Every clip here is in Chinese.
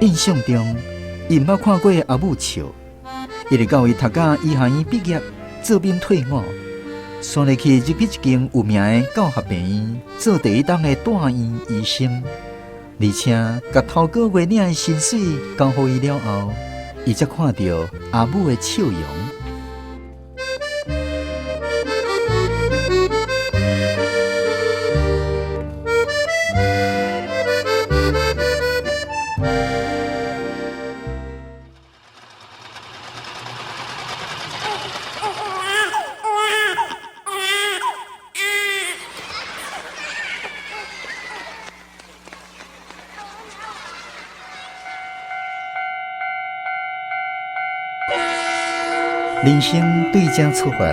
印象中，伊毋捌看过阿母笑，一直到伊读到医学院毕业，做兵退伍，选入去入去一间有名的教学病院，做第一档的住院医生，而且甲头个月领的薪水交互伊了后，伊才看到阿母的笑容。人生对这出发，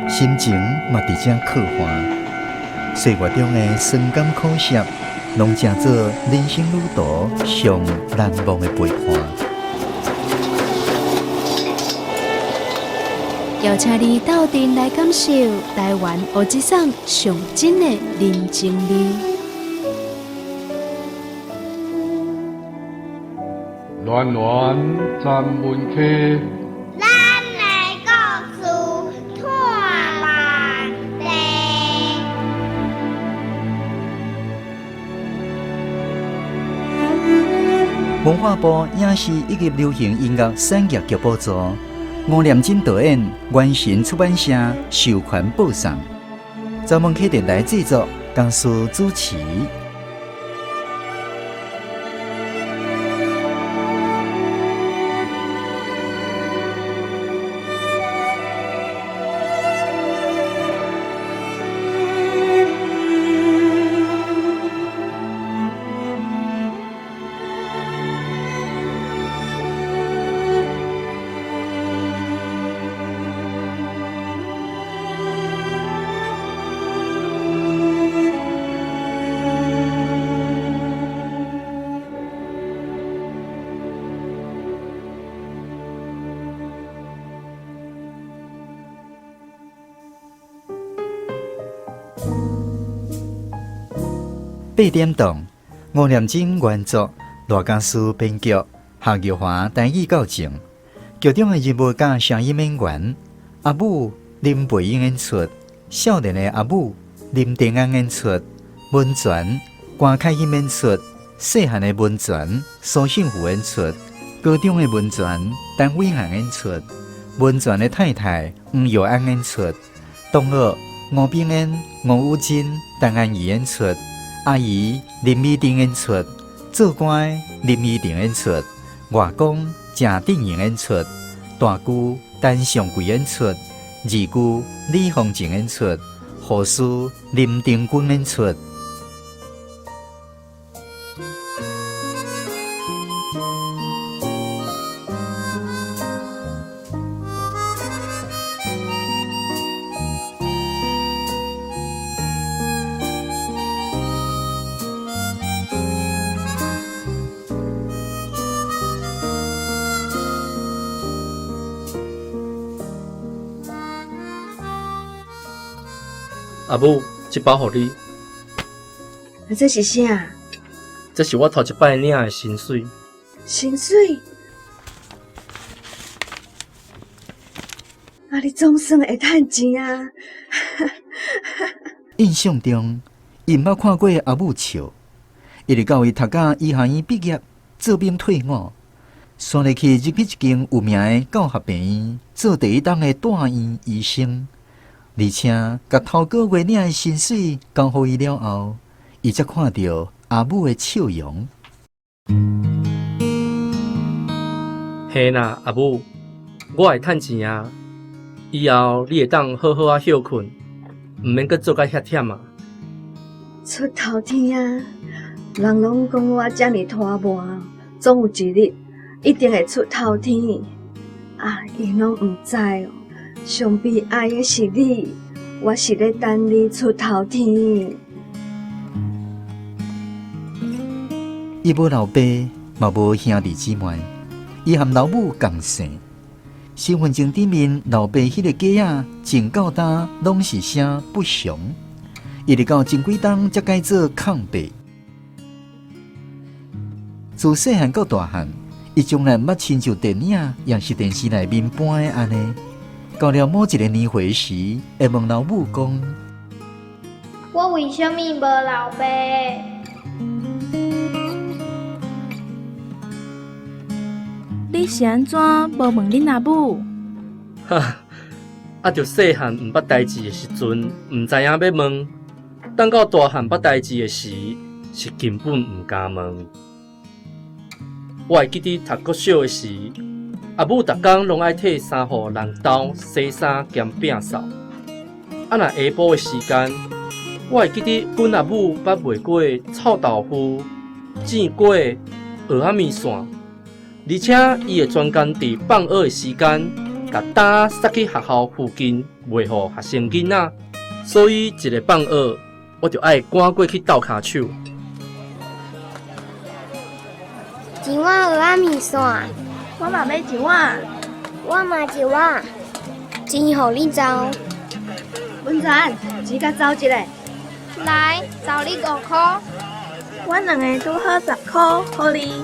心情嘛伫这刻画。岁月中的酸甘苦涩，拢成做人生旅途上难忘的陪伴。邀请你斗阵来感受台湾乌鸡桑上真的人情味。暖暖站门客。文化部影视以及流行音乐产业局补助，吴念真导演，原神出版社授权播送，专门客电台制作，公司主持。8点档，吴念真原作，罗家书编剧，夏玉华台语校正，剧中的人物甲声音演员，阿母林培英演出，少年的阿母林定安演出，文泉关凯欣演出，细汉的文泉苏幸福演出，高中的文泉陈伟涵演出，文泉的太太黄玉安演出，同学吴炳恩、吴宇珍、陈安怡演出。阿姨林美婷演出，做官林美婷演出，外公郑定营演出，大姑陈尚贵演出，二姑李凤静演出，护士林定君演出。阿母，这包互你。这是啥？这是我头一摆领的薪水。薪水？啊，你总算会趁钱啊！印象中，伊毋捌看过阿母笑，一直到伊读到医学院毕业，做兵退伍，选入去入去一间有名的教学病院，做第一档的住院医生。而且，甲头个月领的薪水交互伊了后，伊才看到阿母的笑容。嘿啦，阿母，我会趁钱啊！以后你会当好好休困，毋免阁做甲遐忝啊！出头天啊！人拢讲我遮尔拖磨，总有一日一定会出头天。啊，伊拢毋知哦。上悲哀的是你，我是咧等你出头天。伊无老爸，嘛无兄弟姊妹，伊和老母共姓。身份证顶面老爸迄个记仔，前到呾拢是写不详，一直到前几冬才改做空白。自细汉到大汉，伊从来毋捌亲像电影，也是电视内面播的安尼。到了某一个年会时，会问老母讲：我为什么无老爸？你是安怎无问恁阿母？哈，啊，着细汉毋捌代志的时阵，毋知影要问；等到大汉捌代志的时，是根本毋敢问。我会记得读国小的时，阿母逐工拢爱替三户人斗洗衫兼摒扫。啊，若下晡的时间，我会记得阮阿母捌卖过臭豆腐、煎粿、蚵仔面线。而且，伊会专工伫放学的时间，甲单塞去学校附近卖互学生囡仔。所以，一个放学，我就爱赶过去斗骹手。一碗蚵仔面线，我嘛要一碗。我嘛一碗。钱互你走，文泉，钱甲走一个。来，找你5块。阮两个拄好10块，互你。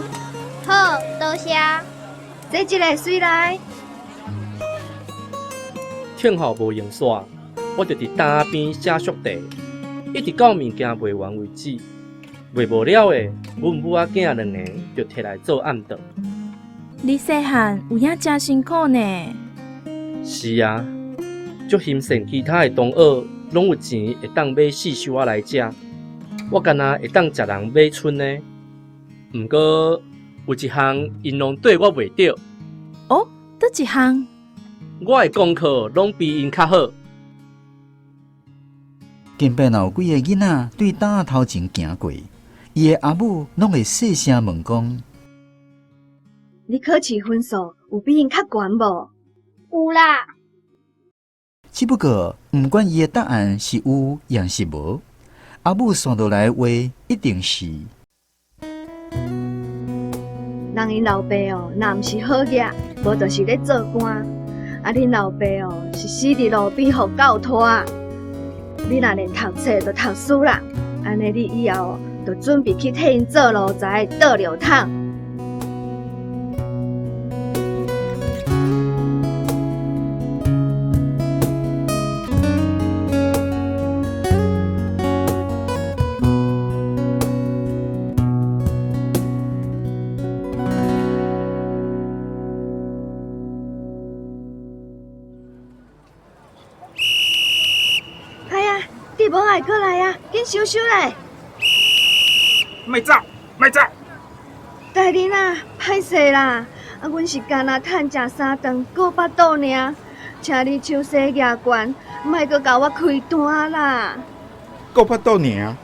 好，多谢。这一个水来。听候无用煞，我就伫单边写速递，一直到物件卖完为止。卖无了的，阮母仔囝两个就摕来做暗顿。你细汉有影真辛苦呢。是啊，足欣赏其他的同学拢有钱会当买四修仔来食，我干那会当食人买春呢。毋过有一项因拢对我袂着，哦，倒一项？我的功课拢比因较好。近边有几个囡仔对灯头前行过，伊的阿母拢会细声问讲：你考试分数有比因较悬无？有啦。只不过，毋管伊的答案是有也是无，阿母算落来话一定是。人因老爸哦，若毋是好嘢，无就是咧做官。啊，恁老爸哦，是死伫路边互狗拖。你若连读册都读死啦，安尼你以后哦，就准备去替因做路财、倒流桶。你无爱过来啊！紧收收咧！莫走，莫走！大人啊，歹势啦！啊，阮是干那趁食3顿过巴肚尔，请你手洗牙关，莫阁甲我开单啦！过巴肚尔，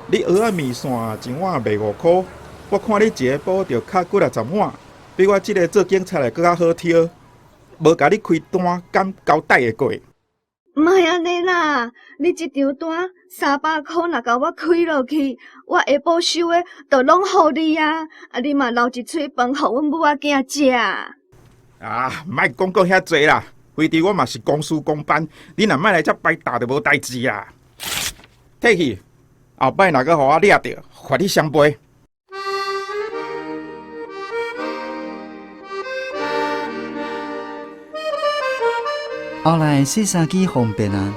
你蚵仔面线一碗卖5块，我看你一个补着较几啊10碗，比我即个做警察的搁较好挑。无甲你开单，敢交代会过？莫安尼啦！你一张单300块，若甲我开落去，我下晡收的就拢互你啊！啊，你嘛留一喙饭，互阮母仔囝食。啊，莫讲到遐济啦！非得我嘛是公事公办，你若莫来遮摆大就无代志啊！退去，后摆若阁互我掠着，罚你双倍。后来洗衫机方便啊，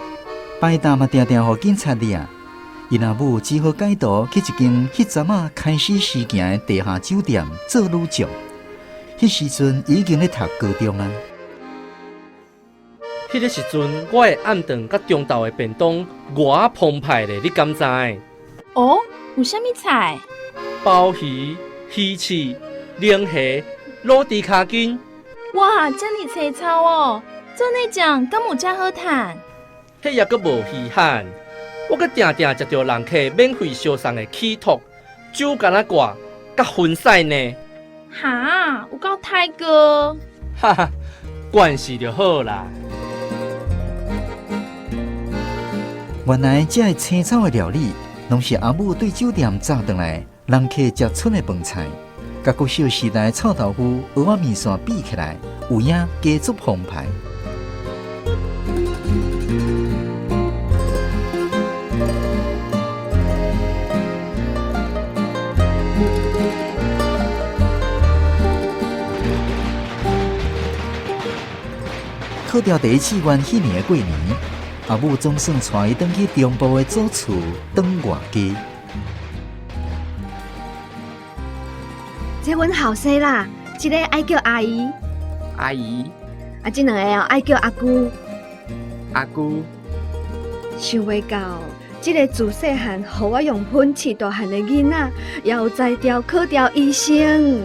摆搭嘛定定互警察掠。因阿母只好改道去一间迄阵仔开始施行的地下酒店做女将。迄时阵已经咧读高中啊。迄个时阵，我的暗顿甲中昼的便当偌澎湃咧，你敢知？哦，有啥物菜？鲍鱼、鱼翅、冷虾、卤猪脚筋。哇，遮尔青草哦！做那酱敢有遮好趁？迄也阁无稀罕，我阁定定食着人客免费烧送的起托、酒干仔挂、甲薰屎呢。哈，有够太过！哈哈，惯势就好啦。原来这个青草的料理，拢是阿母对酒店炸回来人客食剩的饭菜，甲国小时代臭豆腐、蚵仔面线比起来，有影加足澎湃。考掉第一志愿迄年的过年，阿母总算带伊转去中部的祖厝当外家。这阮后生啦，一个爱叫阿姨，阿姨、这两个爱叫阿姑。阿姑，想袂到，这个自细汉互我用粉饲大汉的囡仔，也有才调考调医生。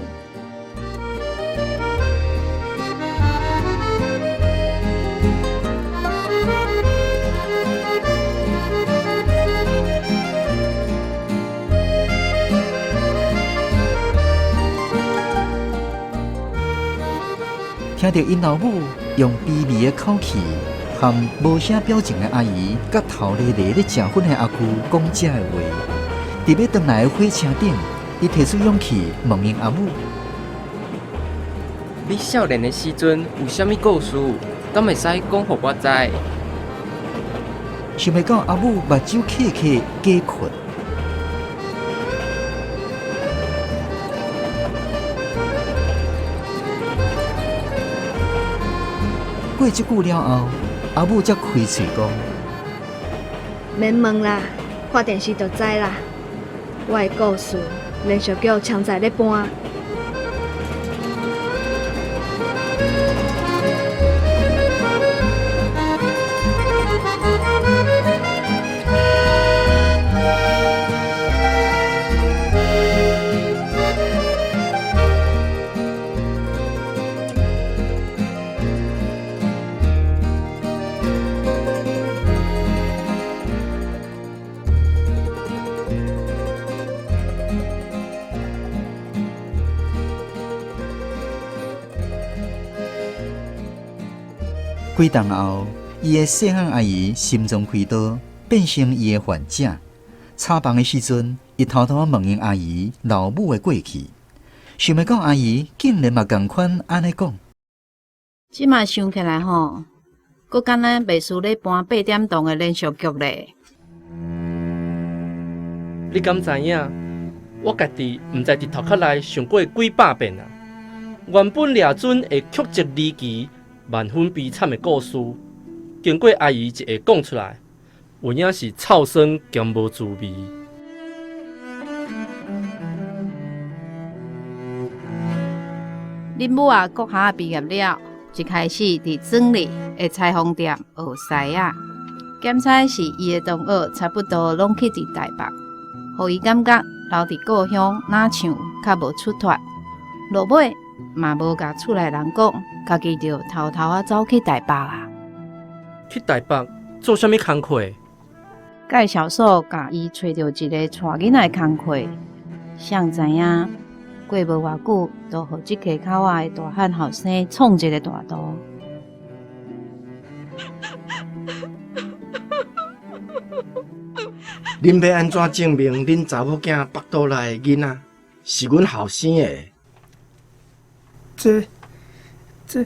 听到因老母用卑微的口气，和无啥表情的阿姨，甲头咧咧咧食粉的阿姑讲这的话，伫要转来的火车顶，伊提出勇气问因阿母：你少年的时阵有啥物故事，敢会使讲互我知？想袂到阿母目睭刻刻假困。过即久了后，阿母才开嘴讲：免问啦，看电视就知啦。我的故事连续剧常在咧播。几冬后，伊的细汉阿姨心中开刀，变成伊的患者。查房的时阵，伊偷偷问因阿姨老母的过去，想袂到阿姨竟然嘛共款安尼讲。即马想起来吼，阁敢若袂输咧搬8点档的连续剧咧。你敢知影？我家己毋知伫头壳内想过几百遍啊！原本掠准会曲折离奇、万分悲惨的故事，经过阿姨一下讲出来，有影是臭酸兼无滋味。恁母啊，国校毕业了，一开始伫庄里的裁缝店学师啊，检采是伊的同学差不多拢去伫台北，互伊感觉留伫故乡哪像较无出脱。落尾嘛无甲厝内人讲，家己就偷偷啊走去台北啊。去台北做啥物工课？介绍所甲伊找到一个带囡仔的工课，谁知影过无偌久，就互即家口仔的大汉后生创一个大图。恁要安怎证明恁查某囝腹肚内的囡仔是阮后生的？这，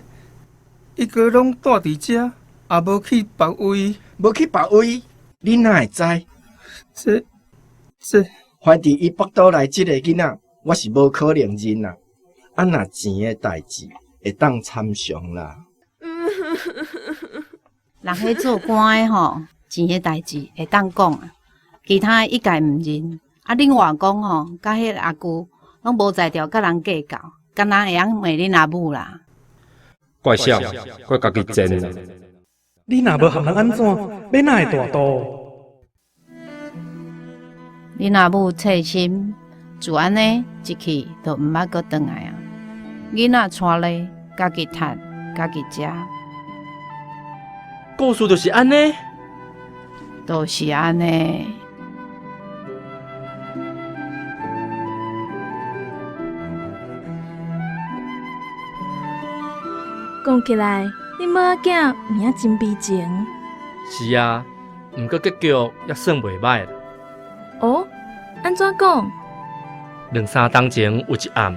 一个拢住伫遮，也无去别位。无去别位，你哪会知？这，怀伫伊腹肚内即个囡仔，我是无可能认啦。啊，若钱的代志会当参详啦。人迄做官的吼，钱的代志会当讲啊，其他的一概毋认。啊，另外讲吼，甲迄个阿舅拢无才调甲人计较，敢若会晓骂恁阿母啦。怪啥？怪家己贱啦！你若无合人安怎，要哪会大度？恁阿母切心，就安尼一去就毋捌阁转来啊。囡仔带咧，家己趁，家己食，故事就是安尼，就是安尼。讲起来，恁某仔囝命真悲情。是啊，毋过结局也算袂歹啦。哦，安怎讲2、3冬前有一暗，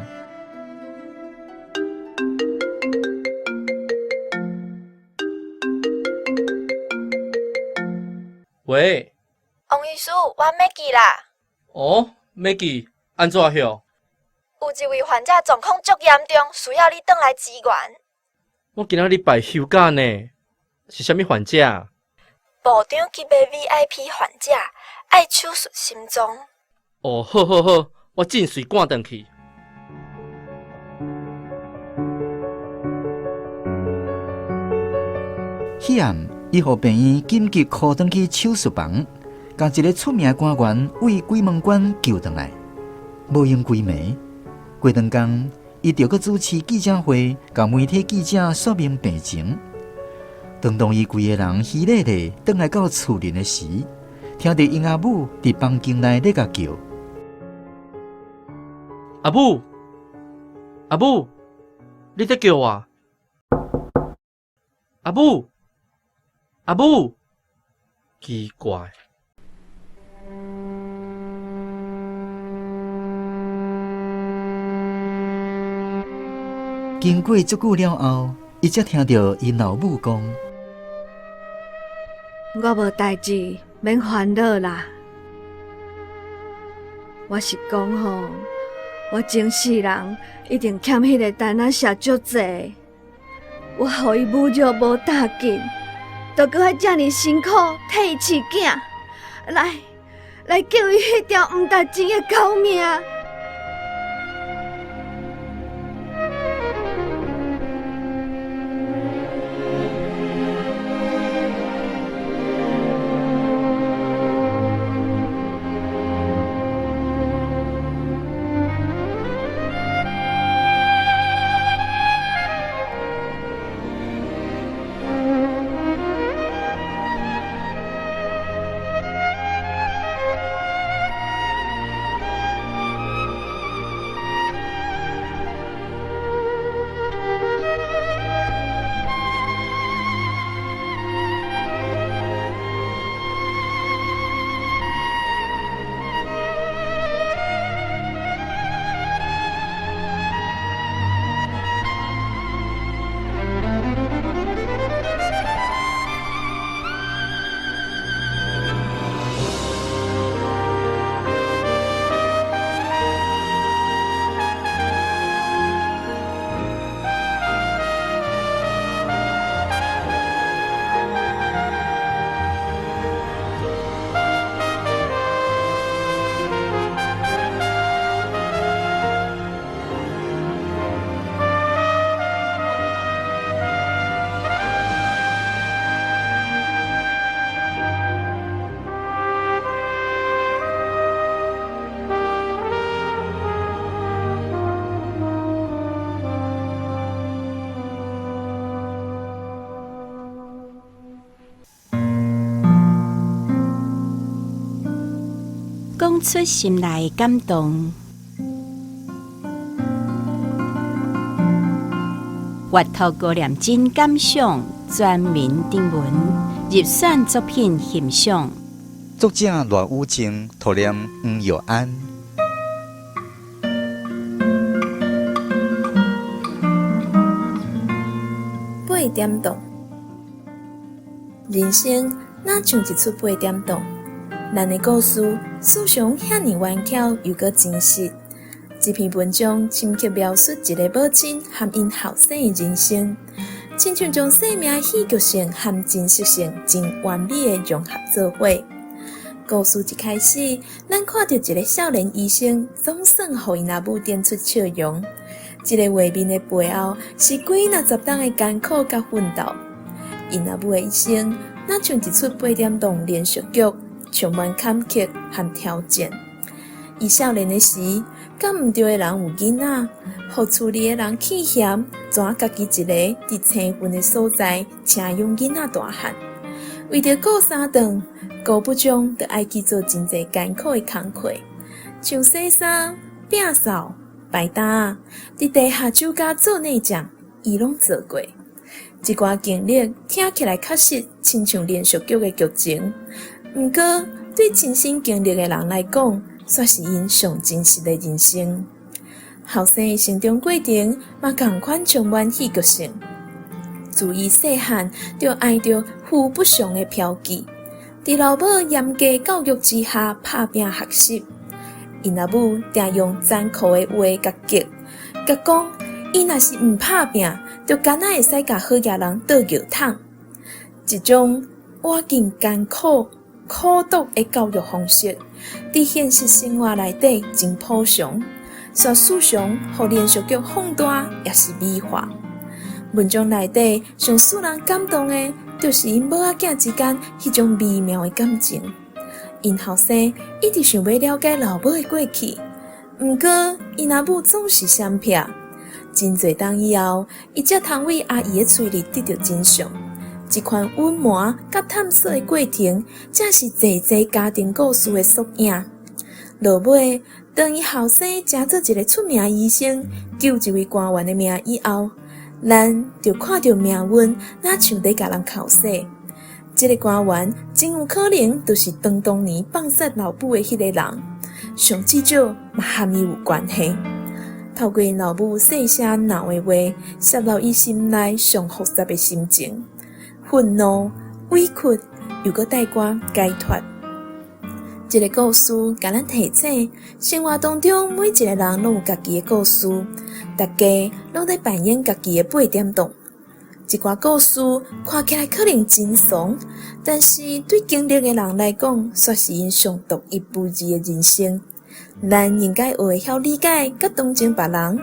喂，王医师，我Maggie啦。哦，Maggie，安怎样？有一位患者状况足严重，需要你转来支援。我今仔礼拜休假呢，是啥物患者？部长级的 VIP 患者爱手术心脏。哦，好好好，我真随赶转去。迄暗，伊互病院紧急靠转去手术房，将一个出名的官员为鬼门关救回来。无用几暝，过段工，伊就搁主持记者会，甲媒体记者说明病情。当伊规个人稀咧咧转来到厝里的时，听到因阿母伫房间内咧甲叫：“阿母，阿母，你在叫我？阿母，阿母，奇怪。”经过足久了后，伊才听到因老母讲：“我无代志，免烦恼啦。我是讲吼，我前世人一定欠迄个单仔写足济，我互伊侮辱无大紧，都搁遐遮尔辛苦替伊饲囝，来救伊迄条毋值钱的狗命。”讲出心内的感动，阅读高念真感想，全民定文，入选作品欣赏。作者罗武正，图念黄耀安。8点档，人生哪像一出8点档？咱的故事史上遐尼顽巧又搁真实，这篇文章深刻描述一个母亲和因后生的人生，亲像将生命戏剧性和真实性真完美的融合做伙。故事一开始，咱看到一个少年医生总算予因阿母点出笑容。这个画面的背后是几若十冬的艰苦甲奋斗。因阿母的一生，若像一出8点档连续剧。充满坎坷和挑战。伊少年的时，甲毋对的人有囡仔，互厝里的人弃嫌，怎家己一个伫青云的所在请养囡仔大汉。为着顾三顿，顾不上，就爱去做真侪艰苦的工课，像洗衫、摒扫、摆搭，伫地下酒家做内酱，伊拢做过。一寡经历听起来确实亲像连续剧的剧情。毋过，对亲身经历的人来讲，却是因上真实的人生。后生的成长过程嘛，同款充满戏剧性。自伊细汉就挨着父不祥的嫖妓，伫老母严格教育之下打拼学习。因阿母定用残酷的话甲激，甲讲伊若是毋打拼，就敢若会使甲好野人倒尿桶。一种活尽艰苦、苦毒的教育方式，伫现实生活内底真普常，却时常互连续剧放大，也是美化。文章内底上使人感动的，就是因母仔囝之间迄种微妙的感情。因后生一直想要了解老母的过去，毋过因阿母总是闪避。真侪冬以后，伊才通为阿姨的嘴里得到真相。这款隐瞒甲探索的过程，才是侪家庭故事的缩影。落尾，当伊后生成做一个出名医生，救一位官员的命以后，咱就看到命运哪像在甲人考试。这个官员真有可能就是当年放杀老母的迄个人，上至少嘛和伊有关系。透过老母细声闹的话，摄入伊心内上复杂的心情，愤怒、委屈，又搁带我解脱。这个故事甲咱提醒，生活当中每一个人拢有家己的故事，大家拢在扮演家己的8点档。一寡故事看起来可能真怂，但是对经历的人来讲，却是因上独一无二的人生。咱应该学会晓理解甲同情别人，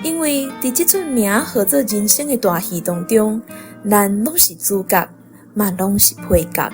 因为伫这出名号做人生的大戏当中，咱拢是主角，嘛拢是配角。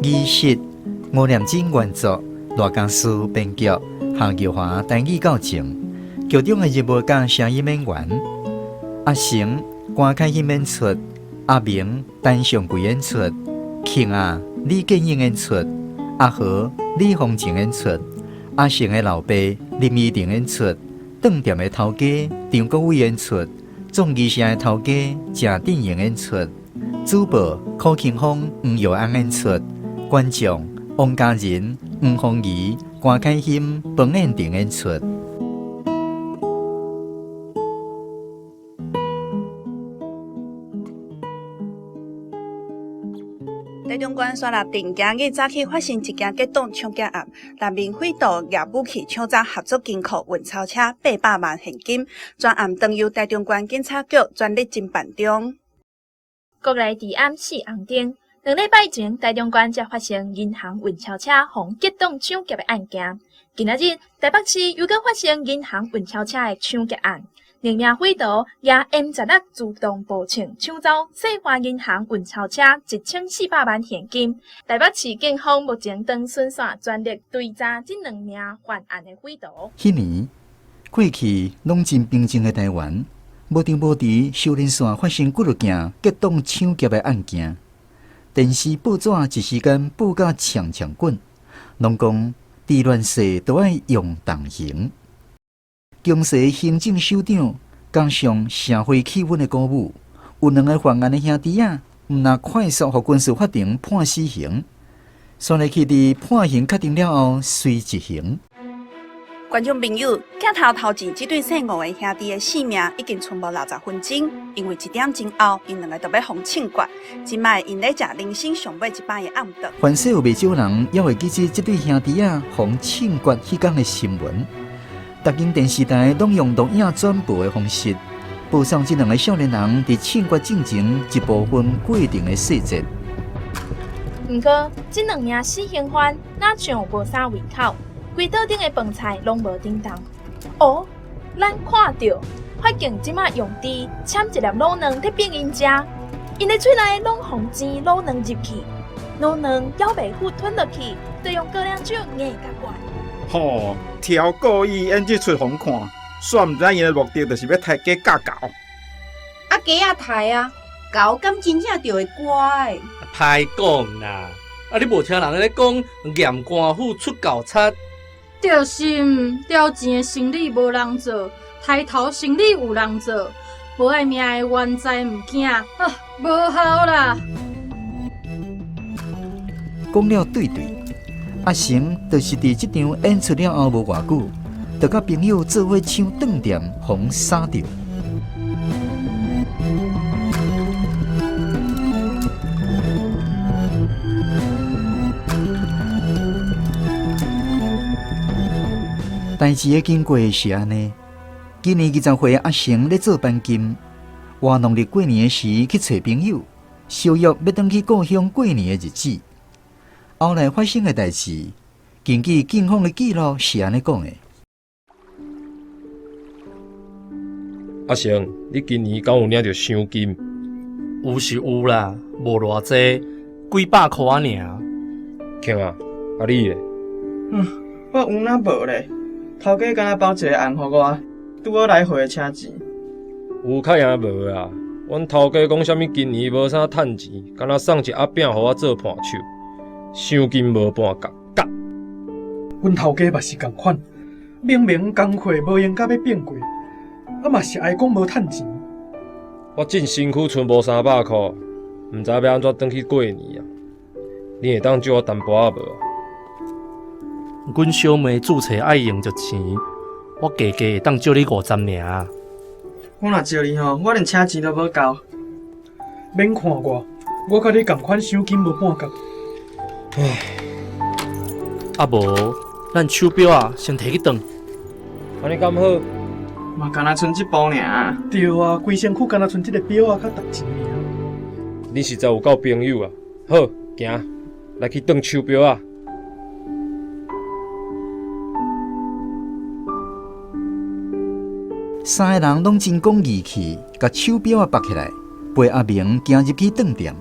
仪式吴念真原作，罗江书编剧，夏耀华台语校正，剧中的人物甲声音演员：阿成关凯欣演出，阿明陈尚贵演出，庆啊李建英演出，阿和李丰晴演出，阿成的老爸林依婷演出，饭店的头家张国伟演出，综艺社的头家郑振英演出，主播柯庆峰、黄耀安演出。观众王嘉仁、黄凤仪、关凯欣、彭彦婷演出。台中县山立定今日早起发生一件激动抢劫案，人民匪徒拿武器抢走合作金库运钞车800万现金，专案当由台中县警察局全力侦办中。国内治安4红灯。2礼拜前，台中县才发生银行运钞车互激动抢劫的案件。今仔日，台北市又搁发生银行运钞车的抢劫案，2名匪徒也沿十日自动步枪抢走世华银行运钞车1400万现金。台北市警方目前当顺线全力追查这2名犯案的匪徒。迄年，过去拢真平静的台湾，无定无伫修炼线发生几件激动抢劫的案件。电视报纸一时间报甲呛滚，拢讲治乱世都要用动刑。强势行政首长加上社会气氛的鼓舞，有2个犯案的兄弟仔，毋若快速互军事法庭判死刑，选来去伫判刑确定了后随执行。观众朋友，镜头头前这对姓吴的兄弟的性命已经剩无60分钟，因为1点钟后，因2个就要互庆决。今摆因咧食人生上尾一摆的暗顿。凡世有袂少人也会记起这对兄弟仔互庆决迄天的新闻。逐间电视台拢用录影转播的方式，播送这2个少年人伫庆决进程一部分过程的细节。不过，这2名死刑犯哪像无啥胃口？规桌顶的饭菜拢无叮当。哦，咱看到法警即马用箸签一粒卤卵伫逼因食，因的嘴内拢红煎卤卵入去，卤卵咬袂赴吞落去，就用高粱酒硬甲灌。吼，挑故意演这出互看，煞毋知因的目的就是要杀鸡架狗。啊，鸡啊刣啊，猴敢真正就会乖？歹讲啦！你无听人咧讲验官府出高贼？着心了钱的生意无人做，抬头生意有人做，无爱命的冤哉毋惊啊！无效啦！讲了对，阿成就是伫即场演出了后无偌久，就甲朋友做伙抢饭店，互杀着。代志的经过是安尼：今年20岁阿成咧做班金，活农历过年时去找朋友，相约要转去故乡过年的日子。后来发生的代志，根据警方的记录是安尼讲的：阿成，你今年敢有领到赏金？有是有啦，无偌济，几百块尔。强啊，你咧？我有哪无咧？头家敢若包一个案互我，拄好来回请钱。有较赢无啊？阮头家讲啥物今年无啥趁钱，敢若送一鸭饼互我做伴手，赏金无半角。阮头家嘛是共款，明明工课无用甲要变贵，嘛是爱讲无趁钱。我真身躯剩无300块，毋知要安怎转去过年啊？你会当借我淡薄仔无？阮小妹注册爱用着钱，我加会当借你50尔。我若借你吼，我连车钱都无交。免看我甲你共款赏金无半角。唉，啊无，咱手表啊，先摕去当。安尼敢好？嘛，敢若剩一部尔。对啊，规身躯敢若剩即个表啊，较值钱尔。你实在有够朋友啊！好，行，来去当手表啊！三个人拢真讲义气，甲手表啊绑起来，陪阿明行入去饭店。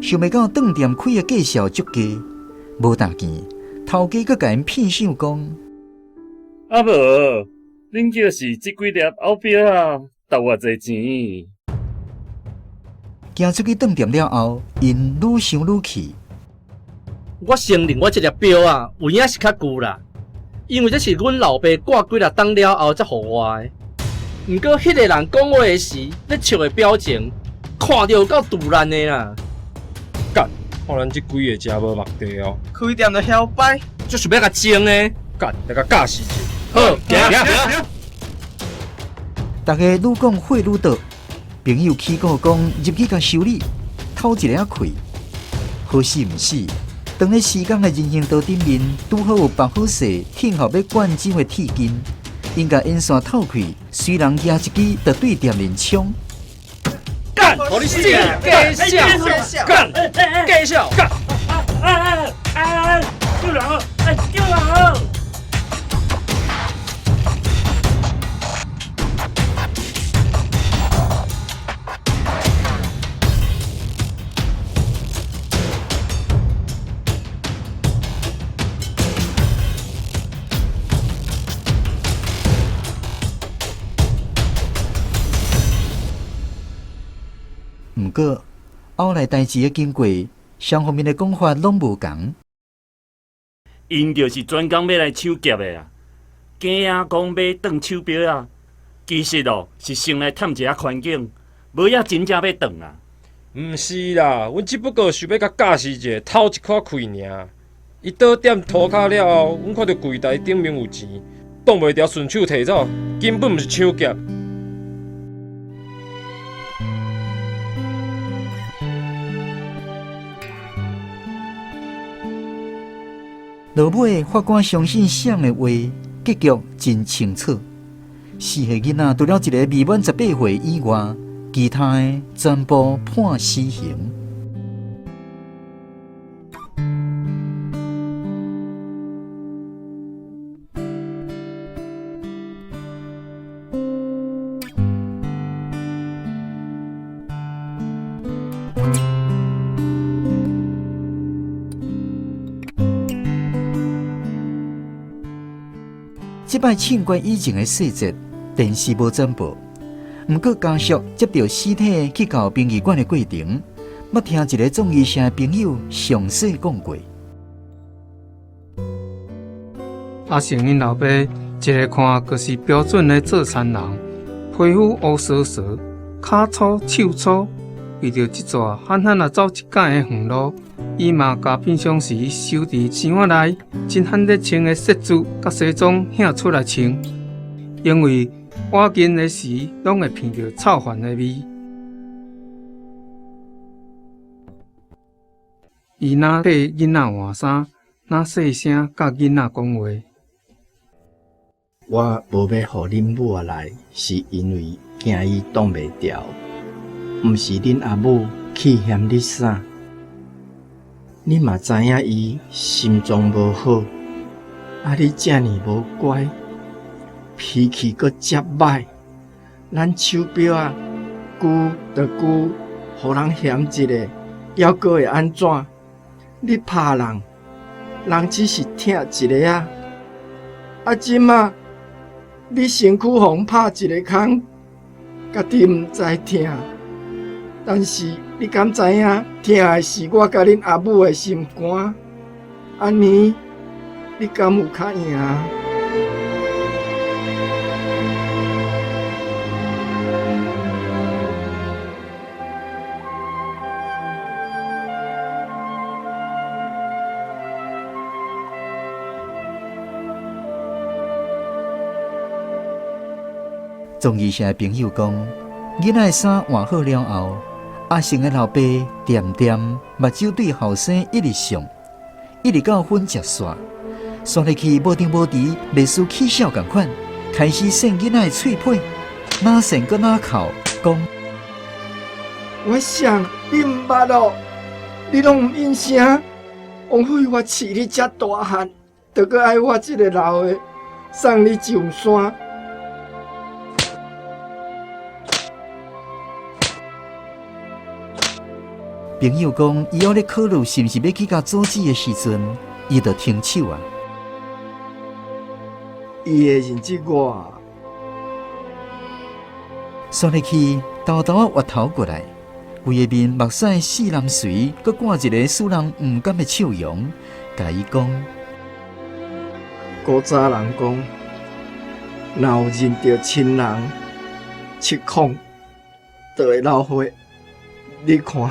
想袂到饭店开的价少足低，无大见，头家阁甲因骗相讲：啊无，恁就是即几粒后表啊，值偌济钱？行出去饭店了后，因愈想愈气。我承认我这粒表啊，有影是较旧啦，因为这是阮老爸挂几粒冬了后才互我的。毋过，迄个人讲话的时，咧笑的表情，看着有够突然的啦。干，看咱即几个真无目的哦。开店就嚣摆，就想要甲争的。干，来甲教死者。好，行。大家愈讲话愈多，朋友起告讲入去甲修理，偷一个仔开。好死毋死，当咧时间的人行道顶面，拄好有绑好势挺后要灌酒的铁筋。因甲引线透开，虽然举一支，就对店面冲。干！互你死！假笑！干！假笑！干！救人！救人！毋过，后来代志的经过，双方面的讲法拢无同。因就是专工要来抢劫的啊！假啊讲要当手表啊，其实哦是先来探一下环境，无影真正要当啊。毋是啦，阮只不过想要甲教示者偷一块开尔。伊倒点涂骹了后，阮看到柜台顶面有钱，挡袂牢顺手摕走，根本毋是抢劫。落尾法官相信想的话，结局真清楚。四个囡仔除了一个未满18岁以外，其他的全部判死刑。这摆庆关以前的细节，电视无转播。毋过家属接到尸体去到殡仪馆的过程，捌听一个葬仪社的朋友详细讲过。阿成因老爸一个看就是标准的做田人，皮肤乌索索，骹粗手粗，为着即逝罕罕走一间的远路，伊嘛甲平常时收伫箱仔内真罕得穿的恤子甲西装显出来穿，因为晚间的时拢会闻到臭饭的味。伊若替囡仔换衫，若细声甲囡仔讲话。我无要互恁母来，是因为惊伊挡袂牢，毋是恁阿母气嫌你啥。你嘛知影伊心脏无好，你遮尔无乖，脾气阁遮歹，咱手表啊，旧就旧，互人嫌一个，还阁会安怎？你拍人，人只是疼一个啊！即仔你身躯互拍一个空，家己毋知疼，但是你敢知影，疼的是我甲恁阿母的心肝。安尼，你敢有较赢？葬仪社的朋友讲，囡仔的衫换好了后，阿成的老爸点点目睭对后生一直上，一直到粉食煞，煞入去无定无伫，袂输气笑共款，开始扇囡仔的喙皮，哪扇搁哪哭，讲：我想你毋捌哦，你拢毋应声，枉费我饲你遮大汉，着搁爱我这个老的送你上山。朋友讲，伊还咧考虑是毋是要去甲阻止的时阵，伊就停手啊。伊会认得我，煞入去豆豆啊，滑头过来，规个面目屎四淋水，佮挂一个使人毋甘的笑容，甲伊讲：古早人讲，若有认着亲人，七孔就会老花。你看。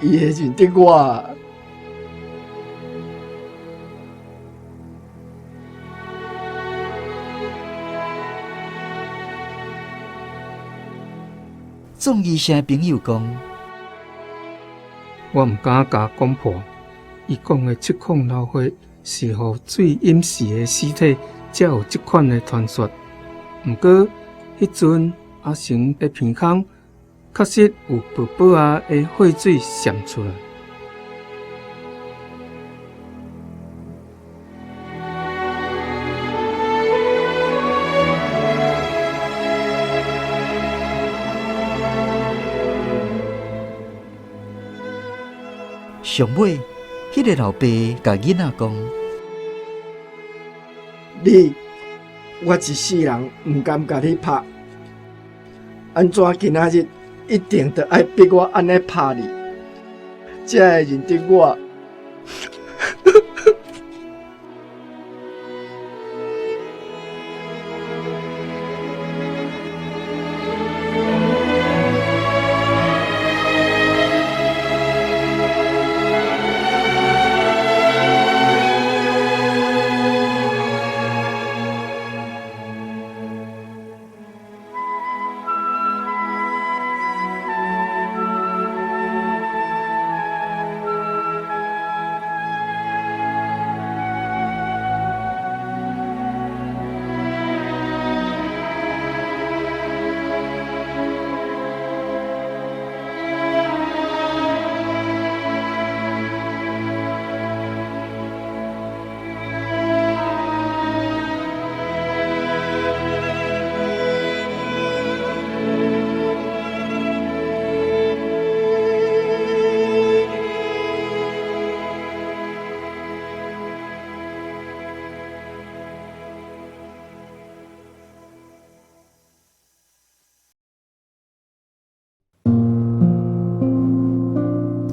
伊会认得我。葬仪社朋友讲，我毋敢甲讲破，伊讲的七孔老花是互最隐士的尸体才有即款的传说。毋过，迄阵阿成的鼻孔确实有薄薄啊的血水渗出来。上尾，迄个老爸甲囡仔讲：我一世人毋甘甲你拍，安怎今仔日一定得爱逼我安尼拍你，才会认得我。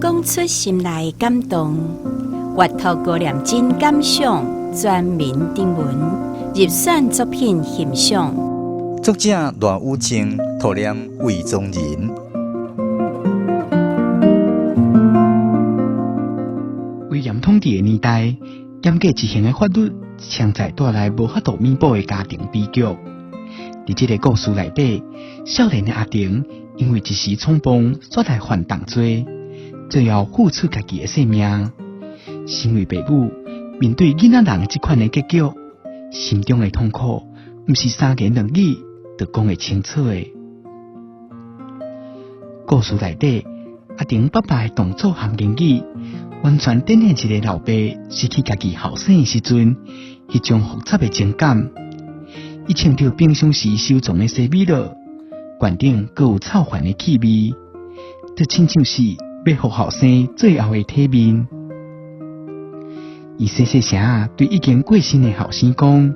讲出心内感动，阅读高念真感想，全民定文，入选作品欣赏。作者罗武正，图念魏宗仁。为严统治的年代，严格执行的法律，常在带来无法度弥补的家庭悲剧。伫这个故事内底，少年的阿婷因为一时冲动，煞来犯重罪，最后付出家己的性命。身为父母，面对囡仔人这款的结局，心中的痛苦，不是三言两语就讲会清楚的。故事内底，阿婷爸爸的动作和言语，完全展现一个老爸失去家己后生的时阵，迄种复杂的情感。伊穿着平常时收藏的西米露，馆顶阁有臭饭的气味，这亲像是要互后生最后的体面。伊细细声对已经过身的后生讲：“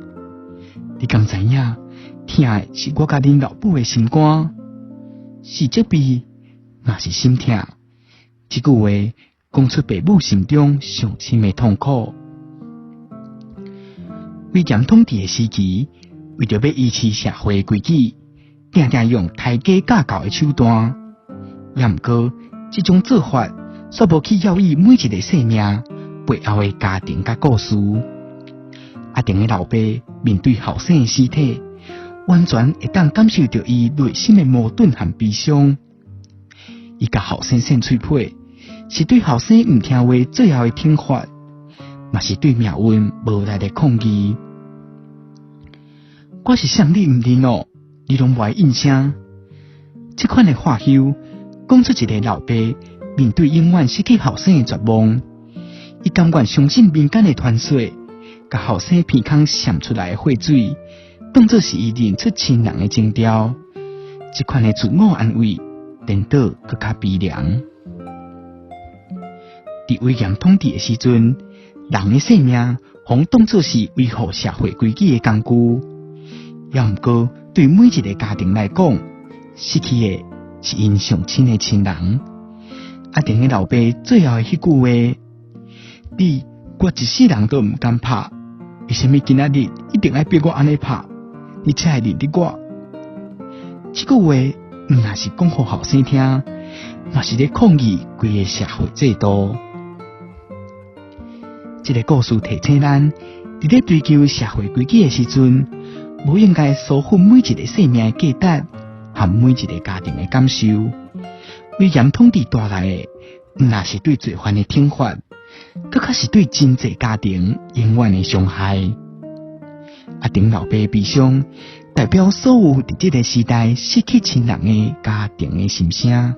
你敢知影，疼的是我甲恁老母的心肝，是责备，嘛是心疼。”这句话讲出父母心中上深的痛苦。为严统治的时期，为着要维持社会规矩，定定用抬价架高的手段。也毋过，这种做法煞无去要伊每一个生命背后的家庭甲故事。阿婷的老爸面对后生的尸体，完全会当感受到伊内心的矛盾和悲伤。伊甲后生扇嘴皮，是对后生毋听话最后的惩罚，嘛是对命运无力的抗议。我是向你毋认哦，你拢无爱应声。这款的话休，讲出一个老爸面对永远失去后生的绝望，伊甘愿相信民间的传说，甲后生鼻孔闪出来的血水，当作是伊认出亲人的征兆。这款的自我安慰，颠倒更加悲凉。伫威严统治的时阵，人的性命互当作是维护社会规矩的工具。也毋过，对每一个家庭来讲，失去的是因上亲的亲人。阿婷的老爸最后的迄句话：“我一世人都毋敢拍，为什么今仔日一定要逼我安尼拍？你才会认得我？”这句话毋若是讲互后生听，嘛是咧抗议规个社会制度。这个故事提醒咱，伫咧追求社会规矩的时阵，无应该疏忽每一个生命的价值和每一个家庭的感受。威严统治带来的，毋若是对罪犯的惩罚，更较是对真济家庭永远的伤害。阿婷老爸的悲伤，代表所有伫这个时代失去亲人的家庭的心声。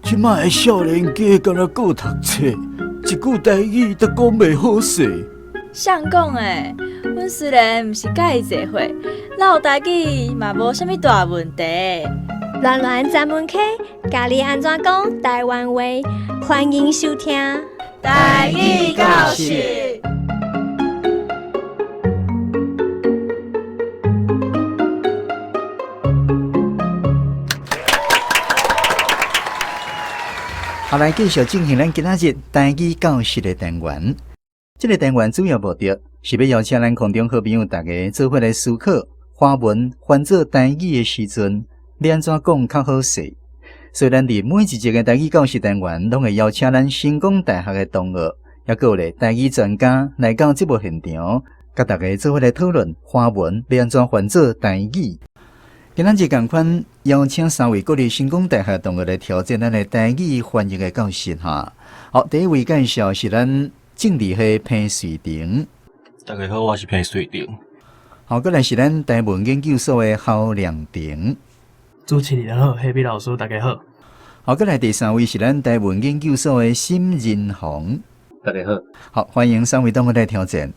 即摆的少年家敢若顾读册，一句台语都讲袂好势。谁讲诶？阮虽然毋是甲伊做伙，唠台语嘛无啥物大问题。乱乱专门客，教你安怎讲台湾话，欢迎收听台语教室。来继续进行咱今仔日台语教室的单元。这个单元主要目的是要邀请咱空中好朋友大家做伙来思考华文翻做台语的时阵，要安怎讲较好势。所以咱伫每一集的台语教室单元，拢会邀请咱成功大学的同学，也有咧台语专家来到节目现场，甲大家做伙来讨论华文要安怎翻做台语。今仔日同款邀请3位国立成功大学同学来挑战咱的台语翻译的教室哈。好，第一位介绍是咱政治系彭瑞婷。大家好，我是彭瑞婷。好，过来是咱台文研究所的侯亮婷。主持人好，黑笔老师大家好。好，过来第3位是咱台文研究所的沈仁宏。大家好。好，欢迎3位同学来挑战。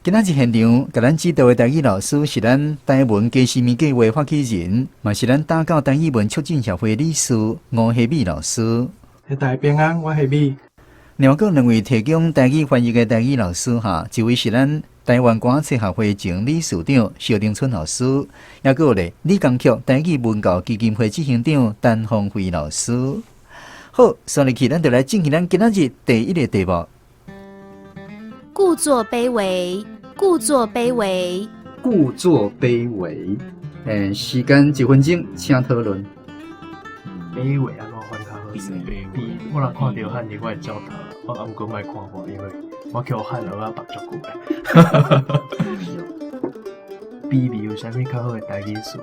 今仔日现场，甲咱指导的台语老师是咱台文家事面计划发起人，嘛是咱打教台语文促进协会理事吴希美老师。大家平安，我希美。另外，两位提供台语翻译的台语老师哈，一位是咱台湾广册协会前理事长萧定春老师，也有咧理工局台语文教基金会执行长陈芳辉老师。好，所以咱就来进行咱今仔日第一个题目。故作卑微，故作卑微，故作卑微。时间1分钟，请讨论。卑微安怎翻较好势？比我若看到汉字，我会照读，我毋过莫看我，因为我叫汉学啊，捌足久诶。卑微有啥物较好诶台语词？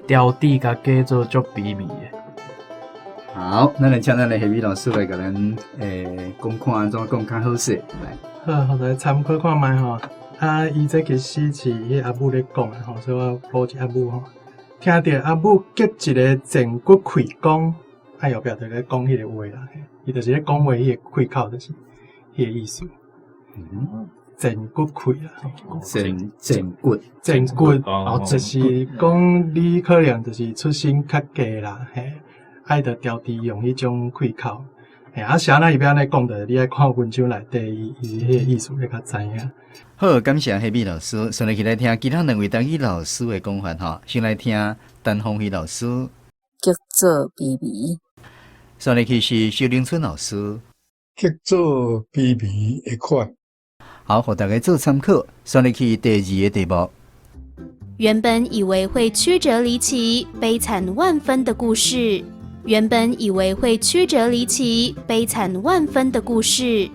调底甲假做足卑微诶。好，咱来请咱的下美老师来甲咱讲看安怎讲较好势。来，好，来参考看卖吼。伊这其实是迄阿母咧讲诶吼，所以我补一阿母吼。听到阿母结一个前骨开讲，后壁就咧讲迄个话啦。伊就是咧讲话迄个开口，就是迄个意思。前骨开啦，前骨，哦，就是讲你可能就是出身较低啦，嘿，爱着调低用迄种开口。啥那伊要安尼讲的，你爱看文章内底伊迄个意思，你较知影。好，感谢黑米老师。先来起来听其他两位台语老师的讲法哈。先来听陈芳辉老师，叫做卑微。先来去是萧定春老师，叫做卑微的款。好，互大家做参考。先来去第2个题目。原本以为会曲折离奇、悲惨万分的故事。原本以为会曲折离奇、悲惨万分的故事。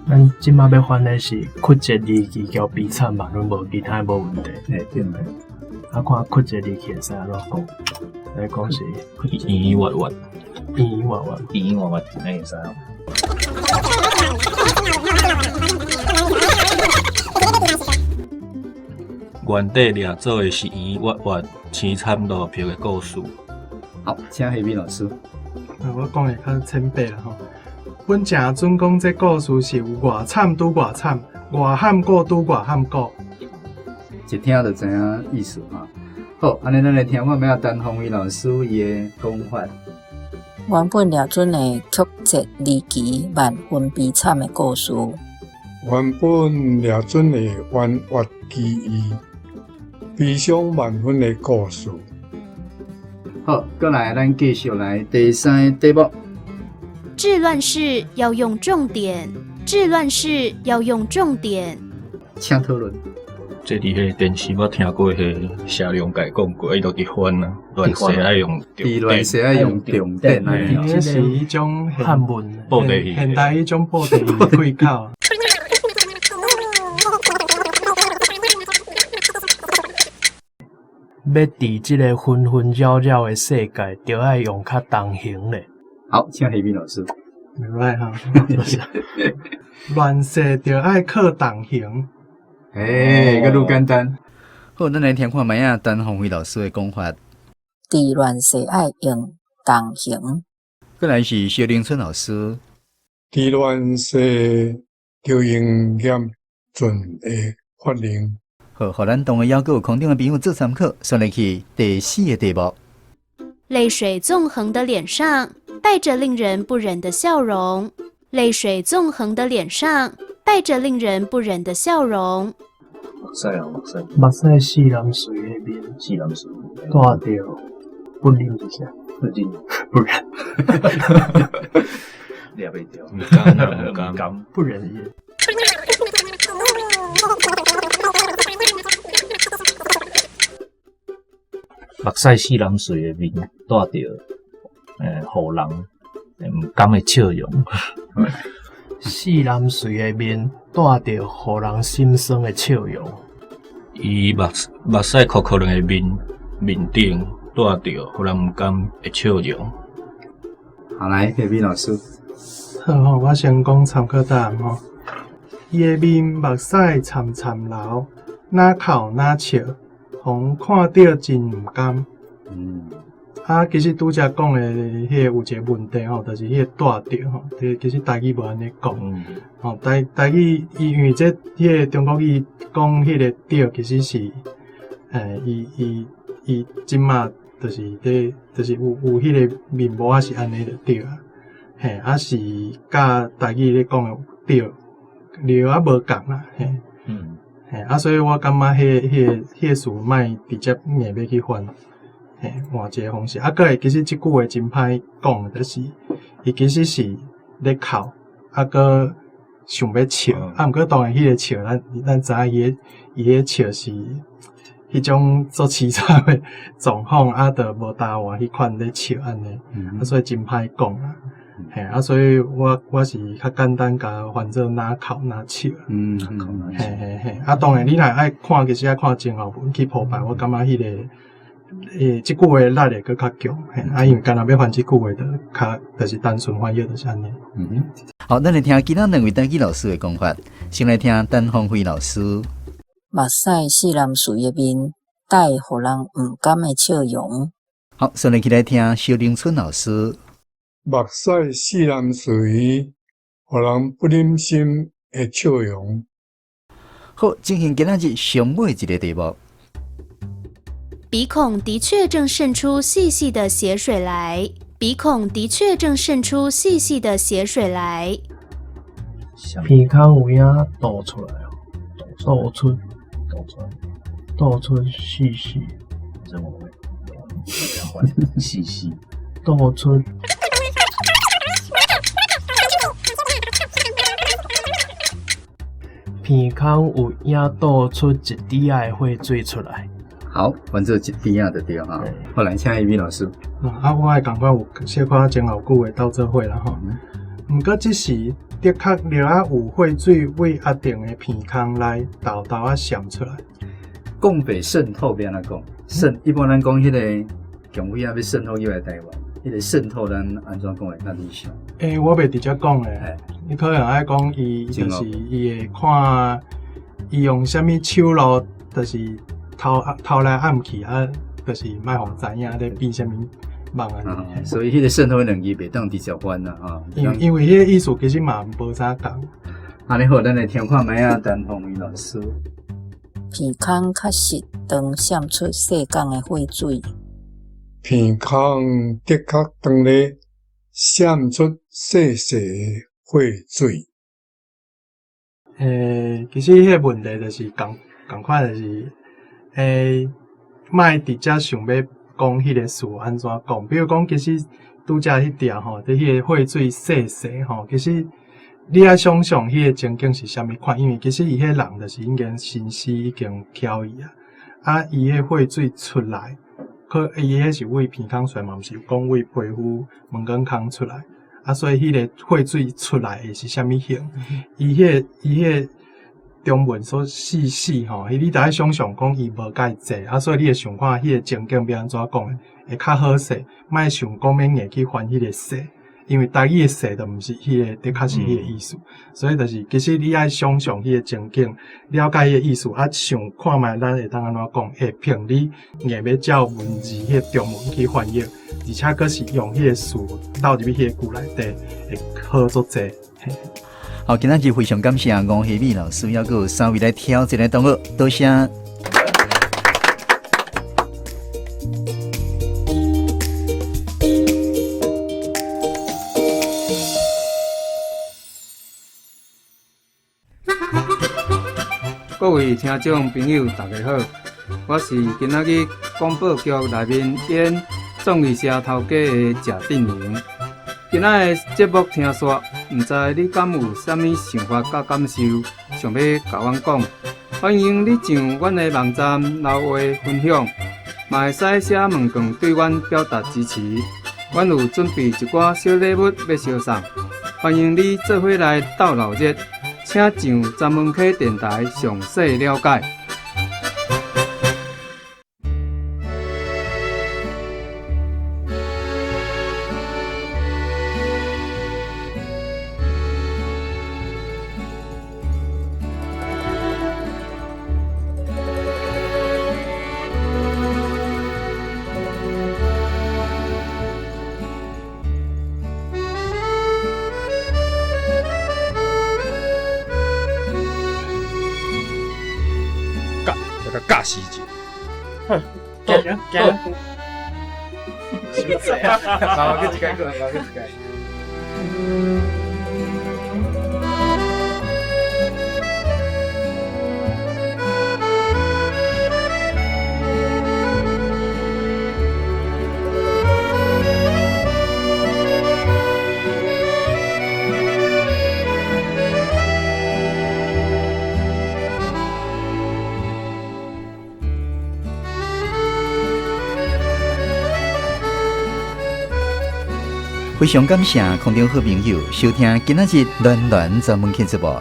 咱即马要翻的是曲折离奇交悲惨万分，无其他无问题。对。啊，看曲折离奇会使安怎讲？来讲是圆圆滑滑，圆圆滑滑，圆圆滑滑，那会使。原底掠走的是圆圆滑滑、凄惨落魄的故事。好，请下面老师。我讲的较浅白啦吼。阮正准讲这故事是有偌惨拄偌惨，偌喊过拄偌喊过。一听就知影意思哈。好，安尼咱来听看下陈芳辉老师伊的讲法。原本掠准的曲折离奇、万分悲惨的故事。原本掠准的冤屈奇异、悲伤万分的故事。好，过来，咱继续来第3个题目。治乱世要用重点，治乱世要用重点。请讨论。这伫迄电视我听过，迄谢良介讲过，伊就伫翻啊，乱世爱用重点。乱世爱用重点，这是迄种汉文，现代迄种布袋戏开口。要伫即个纷纷扰扰的世界，就爱用较同行咧。好，请下面老师。来哈，乱世就爱靠同行。个愈简单。好，咱来听看卖啊，陈芳辉老师的讲法。伫乱世爱用同行。过来是萧定春老师。伫乱世就用严准的法令。好，互咱同个邀各空中的朋友做参考。先来去第4个题目。泪水纵横的脸上带着令人不忍的笑容，泪水纵横的脸上带着令人不忍的笑容。目屎四淋水的面，带着不忍一下，不忍，抓袂着，唔甘，不忍也。目屎四淋水的面，带着互人毋甘的笑容。四淋水的面，带着互人心酸的笑容。伊目屎哭哭的面顶，带着互人毋甘的笑容。好，来，下面老师。好，我先讲参考答案吼。伊的面目屎惨惨流，哪哭哪笑。互看到真毋甘。其实拄则讲的迄个有一个问题吼，就是迄个带着吼，其实台语无安尼讲。吼，台语因为迄个中国语讲迄个着，其实是伊即马就是有迄个面膜啊是安尼就对啊，嘿，啊是甲台语咧讲的对，了啊无共啦，嘿，嘿，啊所以我感觉迄个词莫直接硬要去翻，嘿，换一个方式，啊，搁会其实即句话真歹讲，就是伊其实是咧哭，啊搁想要笑，啊毋过当然迄个笑，咱知影伊迄笑是迄种做凄惨的状况，啊，着无答话迄款咧笑安尼，啊，所以真歹讲啊，嘿，啊，所以我是较简单甲翻做哪哭哪笑，嘿嘿嘿，啊，当然你若爱看，其实爱看前后文去铺排，我感觉迄个。即句话力会搁较强，嘿，啊，因为干若要翻即句话，就是单纯翻译就是安尼。好，咱来听其他两位台语老师的讲法。先来听陈芳辉老师。目屎四男水的面，带互人毋甘的笑容。好，先来起来听萧凌春老师。目屎四男水，互人不忍心的笑容。好，进行今仔日上尾一个题目。鼻孔的确正渗出细细的血水来，鼻孔的确正渗出细细的血水来。鼻孔有影倒出来哦，倒出细细，怎么会？细细倒出。鼻孔有影倒出一滴仔的血水出来。好，反正一滴啊就对哈。后来请一位老师。我会感觉有小可前后句话斗做伙啦吼。毋过即时的确了啊有血水为压定的鼻孔内豆豆啊闪出来。讲白渗透要安怎讲？渗一般咱讲迄个强威啊要渗透入来台湾，迄个渗透咱安怎讲会较理想？我袂直接讲诶，你可能爱讲伊就是伊会看伊用啥物手路，就是头来暗去啊，就是莫互知影咧变啥物梦安尼。所以迄个渗透的能力袂当直接翻啦哈。因为迄个意思其实嘛无啥共。安尼好，咱来听看卖啊，陈芳辉老师。鼻孔确实当闪出细港的血水。鼻孔的确当咧闪出细细的血水。其实迄个问题就是共款，就是莫直接想要讲迄个词安怎讲。比如讲，其实拄则迄条吼，迄个血水细细吼，其实你爱想象迄个情景是啥物款，因为其实伊迄人就是已经心思已经翘伊啊，啊，伊迄血水出来，伊迄是为鼻孔出来嘛，毋是讲为皮肤门根孔出来，啊，所以迄个血水出来的是啥物形？伊迄中文所细细吼，你得爱想象讲伊无介济，啊，所以你会想看迄个情景要安怎讲会较好势，莫想讲要硬去翻迄个势，因为台语的势就毋是迄个，的确是迄个意思。所以就是其实你爱想象迄个情景，了解迄个意思，啊，想看觅咱会当安怎讲，会凭你硬要照文字迄个中文去翻译，而且佫是用迄个词倒入去迄个句内底，会好足济。好，今仔日非常感谢吴希美老师，还有三位来挑战的同学，多谢。各位听众朋友，大家好，我是今仔日广播局内面演综艺社头家的谢振宁。今仔的节目听煞，毋知你敢有啥物想法甲感受，想要甲阮讲？欢迎你上阮的网站留话分享，嘛会使写问卷对阮表达支持。阮有准备一寡小礼物要相送，欢迎你做伙来斗闹热，请上闸门溪电台详细了解。尬死者，行。收济啊，慢慢去一解过，慢慢去一解。非常感谢空中好朋友收听今仔日暖暖专门节目。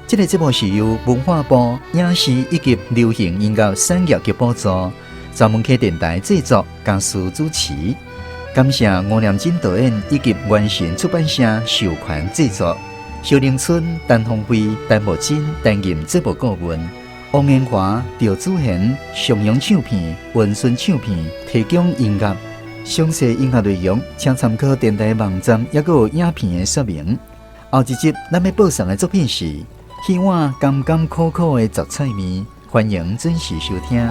这个节目是由文化部影视以及流行音乐产业局补助，专门电台制作、监督主持。感谢吴念真导演以及原神出版社授权制作。萧凌春、陈鸿辉、陈木真担任节目顾问。王延华、赵子贤、上阳唱片、文顺唱片提供音乐。详细音乐内容，请参考电台网站，也有影片的说明。后一集咱要播送的作品是《希望甘甘苦苦的杂菜面》，欢迎准时收听。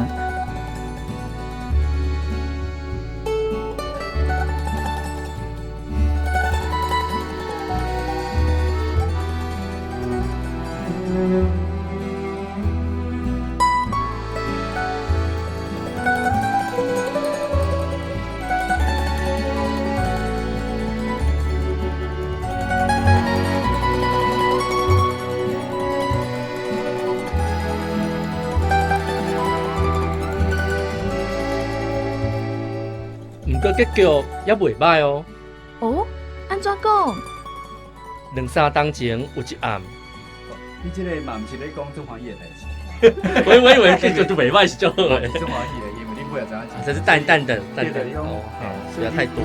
个结局也袂歹哦。哦，安怎讲2-3冬前有一暗。你这个嘛，毋是咧讲中华裔的代志。喂，这就袂歹是最好的。中华裔的，因为你不要这样讲。这是淡淡的哦，不要太多。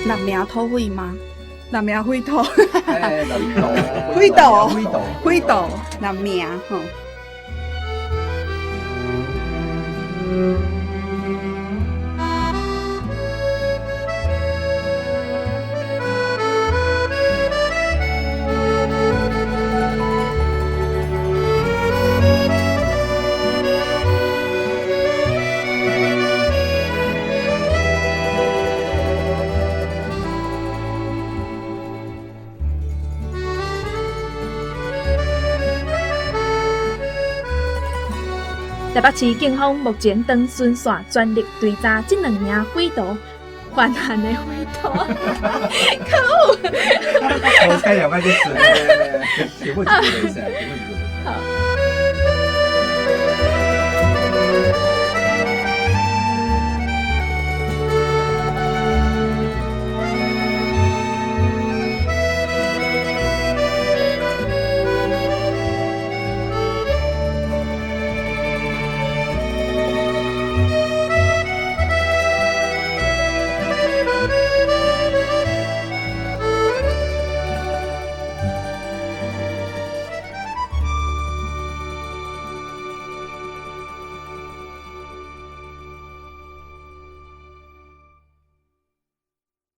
南名土匪吗？南名匪土，匪土，南名吼。台北市警方目前当巡线全力追查这2名匪徒，犯案的匪徒。可恶！我猜两块就是，好。